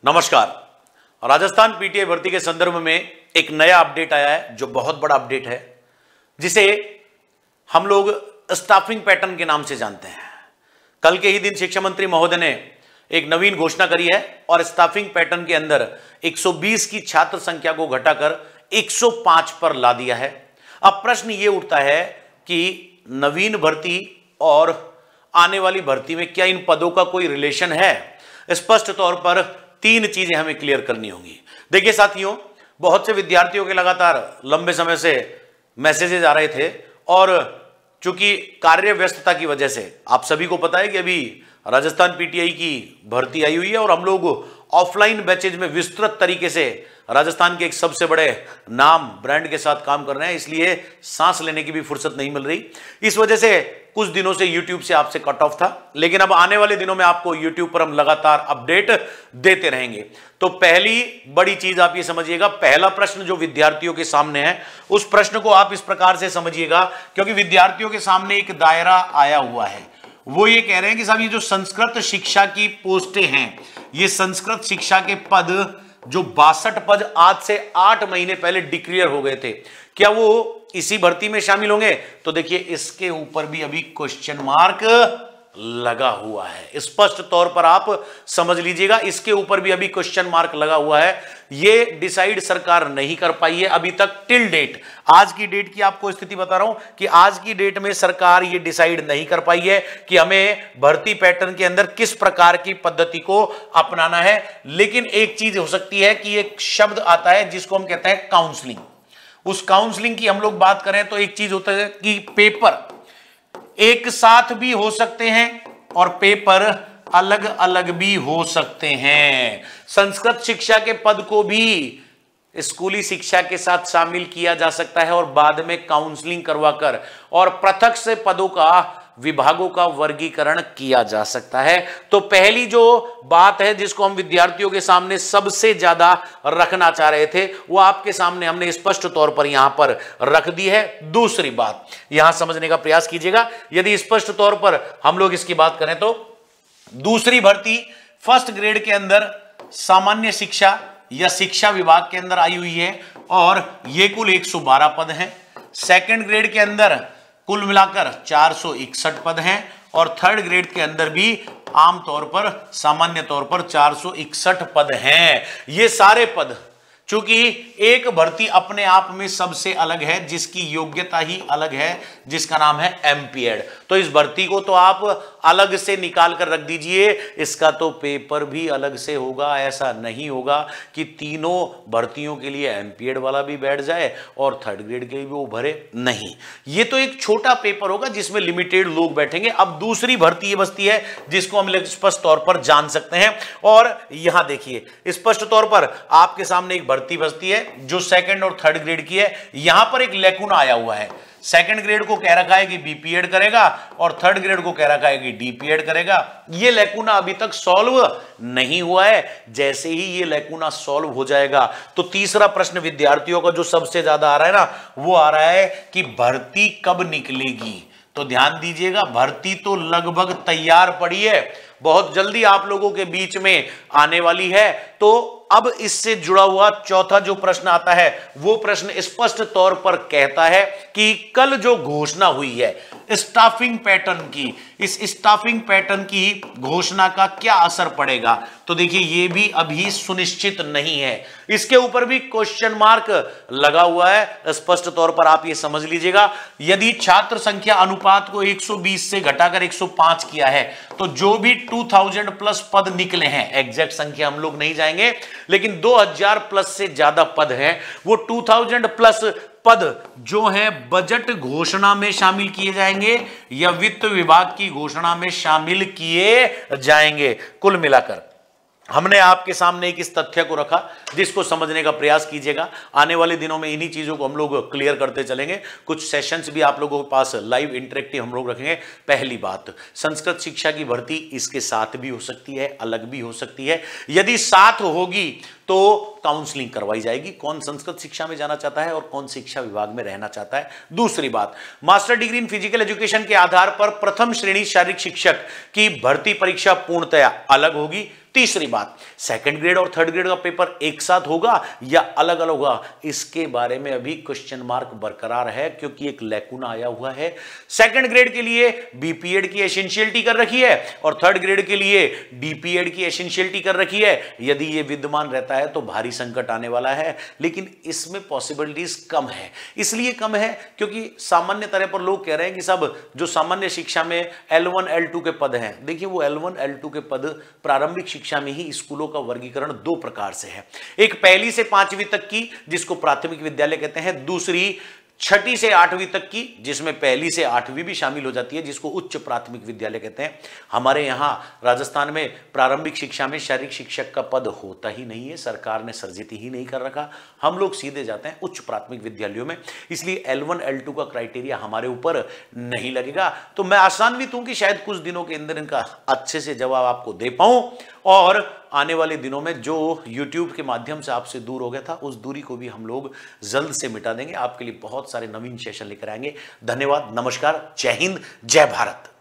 नमस्कार। राजस्थान पीटीआई भर्ती के संदर्भ में एक नया अपडेट आया है जो बहुत बड़ा अपडेट है, जिसे हम लोग स्टाफिंग पैटर्न के नाम से जानते हैं। कल के ही दिन शिक्षा मंत्री महोदय ने एक नवीन घोषणा करी है और स्टाफिंग पैटर्न के अंदर 120 की छात्र संख्या को घटाकर 105 पर ला दिया है। अब प्रश्न यह उठता है कि नवीन भर्ती और आने वाली भर्ती में क्या इन पदों का कोई रिलेशन है? स्पष्ट तौर पर तीन चीजें हमें क्लियर करनी होंगी। देखिए साथियों, बहुत से विद्यार्थियों के लगातार लंबे समय से मैसेजेस आ रहे थे और चूंकि कार्य व्यस्तता की वजह से आप सभी को पता है कि अभी राजस्थान पीटीआई की भर्ती आई हुई है और हम लोग ऑफलाइन बैचेज में विस्तृत तरीके से राजस्थान के एक सबसे बड़े नाम ब्रांड के साथ काम कर रहे हैं, इसलिए सांस लेने की भी फुर्सत नहीं मिल रही। इस वजह से कुछ दिनों से YouTube से आपसे कट ऑफ था, लेकिन अब आने वाले दिनों में आपको YouTube पर हम लगातार अपडेट देते रहेंगे। तो पहली बड़ी चीज आप ये समझिएगा, पहला प्रश्न जो विद्यार्थियों के सामने है उस प्रश्न को आप इस प्रकार से समझिएगा, क्योंकि विद्यार्थियों के सामने एक दायरा आया हुआ है। वो ये कह रहे हैं कि साहब ये जो संस्कृत शिक्षा की पोस्टें हैं, ये संस्कृत शिक्षा के पद जो 62 पद आज से 8 महीने पहले डिक्लेयर हो गए थे, क्या वो इसी भर्ती में शामिल होंगे? तो देखिए इसके ऊपर भी अभी क्वेश्चन मार्क लगा हुआ है। स्पष्ट तौर पर आप समझ लीजिएगा, इसके ऊपर भी अभी क्वेश्चन मार्क लगा हुआ है। ये डिसाइड सरकार नहीं कर पाई है अभी तक टिल डेट। आज की डेट की आपको स्थिति बता रहा हूं कि आज की डेट में सरकार ये डिसाइड नहीं कर पाई है कि हमें भर्ती पैटर्न के अंदर किस प्रकार की पद्धति को अपनाना है। लेकिन एक चीज हो सकती है कि एक शब्द आता है जिसको हम कहते हैं काउंसलिंग। उस काउंसलिंग की हम लोग बात करें तो एक चीज होता है कि पेपर एक साथ भी हो सकते हैं और पेपर अलग अलग भी हो सकते हैं। संस्कृत शिक्षा के पद को भी स्कूली शिक्षा के साथ शामिल किया जा सकता है और बाद में काउंसलिंग करवाकर और पृथक से पदों का विभागों का वर्गीकरण किया जा सकता है। तो पहली जो बात है जिसको हम विद्यार्थियों के सामने सबसे ज्यादा रखना चाह रहे थे, वो आपके सामने हमने स्पष्ट तौर पर यहां पर रख दी है। दूसरी बात यहां समझने का प्रयास कीजिएगा, यदि स्पष्ट तौर पर हम लोग इसकी बात करें तो दूसरी भर्ती फर्स्ट ग्रेड के अंदर सामान्य शिक्षा या शिक्षा विभाग के अंदर आई हुई है और ये कुल 112 पद हैं। सेकंड ग्रेड के अंदर कुल मिलाकर 461 पद हैं और थर्ड ग्रेड के अंदर भी आमतौर पर सामान्य तौर पर 461 पद हैं। ये सारे पद चूंकि एक भर्ती अपने आप में सबसे अलग है, जिसकी योग्यता ही अलग है, जिसका नाम है एमपीएड। तो इस भर्ती को तो आप अलग से निकाल कर रख दीजिए, इसका तो पेपर भी अलग से होगा। ऐसा नहीं होगा कि तीनों भर्तियों के लिए एमपीएड वाला भी बैठ जाए और थर्ड ग्रेड के लिए भी वो भरे, नहीं। ये तो एक छोटा पेपर होगा जिसमें लिमिटेड लोग बैठेंगे। अब दूसरी भर्ती ये बचती है जिसको हम स्पष्ट तौर पर जान सकते हैं और यहां देखिए स्पष्ट तौर पर आपके सामने एक भर्ती बचती है जो सेकंड और थर्ड ग्रेड की है। यहां पर एक लेकुना आया हुआ है, सेकंड ग्रेड को कह रखा है कि बीपीएड करेगा और थर्ड ग्रेड को कह रखा है कि डीपीएड करेगा। ये लेकुना अभी तक सॉल्व नहीं हुआ है। जैसे ही ये लेकुना सॉल्व हो जाएगा तो तीसरा प्रश्न विद्यार्थियों का जो सबसे ज्यादा आ रहा है ना, वो आ रहा है कि भर्ती कब निकलेगी। तो ध्यान दीजिएगा, भर्ती तो लगभग तैयार पड़ी है, बहुत जल्दी आप लोगों के बीच में आने वाली है। तो अब इससे जुड़ा हुआ चौथा जो प्रश्न आता है वो प्रश्न स्पष्ट तौर पर कहता है कि कल जो घोषणा हुई है स्टाफिंग पैटर्न की, इस स्टाफिंग पैटर्न की घोषणा का क्या असर पड़ेगा। तो देखिए ये भी अभी सुनिश्चित नहीं है, इसके ऊपर भी क्वेश्चन मार्क लगा हुआ है। स्पष्ट तौर पर आप ये समझ लीजिएगा, यदि छात्र संख्या अनुपात को 120 से घटाकर 105 किया है तो जो भी 2000 प्लस पद निकले हैं, एग्जैक्ट संख्या हम लोग नहीं जाएंगे, लेकिन 2000 प्लस से ज्यादा पद हैं, वो 2000 प्लस पद जो है बजट घोषणा में शामिल किए जाएंगे या वित्त विभाग की घोषणा में शामिल किए जाएंगे। कुल मिलाकर हमने आपके सामने एक इस तथ्य को रखा जिसको समझने का प्रयास कीजिएगा। आने वाले दिनों में इन्हीं चीजों को हम लोग क्लियर करते चलेंगे। कुछ सेशंस भी आप लोगों के पास लाइव इंटरेक्टिव हम लोग रखेंगे। पहली बात, संस्कृत शिक्षा की भर्ती इसके साथ भी हो सकती है, अलग भी हो सकती है। यदि साथ होगी तो काउंसलिंग करवाई जाएगी, कौन संस्कृत शिक्षा में जाना चाहता है और कौन शिक्षा विभाग में रहना चाहता है। दूसरी बात, master degree in physical education के आधार पर प्रथम श्रेणी शारीरिक शिक्षक की भर्ती परीक्षा पूर्णतया अलग होगी। तीसरी बात, सेकंड ग्रेड और थर्ड ग्रेड का पेपर एक साथ होगा या अलग अलग होगा, इसके बारे में अभी क्वेश्चन मार्क बरकरार है, क्योंकि एक लैकुना आया हुआ है। सेकंड ग्रेड के लिए बीपीएड की एसेंशियलिटी कर रखी है और थर्ड ग्रेड के लिए डीपीएड की एसेंशियलिटी कर रखी है। यदि यह विद्यमान रहता है तो भारी संकट आने वाला है, लेकिन इसमें पॉसिबिलिटीज कम है। इसलिए कम है क्योंकि सामान्य तरह पर लोग कह रहे हैं कि सब जो सामान्य शिक्षा में L1 L2 के पद हैं, देखिए वो L1 L2 के पद प्रारंभिक शिक्षा में ही स्कूलों का वर्गीकरण दो प्रकार से है। एक पहली से पांचवी तक की, जिसको प्राथमिक विद्यालय कहते हैं, दूसरी छठी से आठवीं तक की, जिसमें पहली से आठवीं भी शामिल हो जाती है, जिसको उच्च प्राथमिक विद्यालय कहते हैं। हमारे यहां राजस्थान में प्रारंभिक शिक्षा में शारीरिक शिक्षक का पद होता ही नहीं है, सरकार ने सर्जित ही नहीं कर रखा। हम लोग सीधे जाते हैं उच्च प्राथमिक विद्यालयों में, इसलिए L1 L2 का क्राइटेरिया हमारे ऊपर नहीं लगेगा। तो मैं आशान्वित हूं कि शायद कुछ दिनों के अंदर इनका अच्छे से जवाब आपको दे पाऊं, और आने वाले दिनों में जो YouTube के माध्यम से आपसे दूर हो गया था, उस दूरी को भी हम लोग जल्द से मिटा देंगे। आपके लिए बहुत सारे नवीन सेशन लेकर आएंगे। धन्यवाद, नमस्कार, जय हिंद, जय भारत।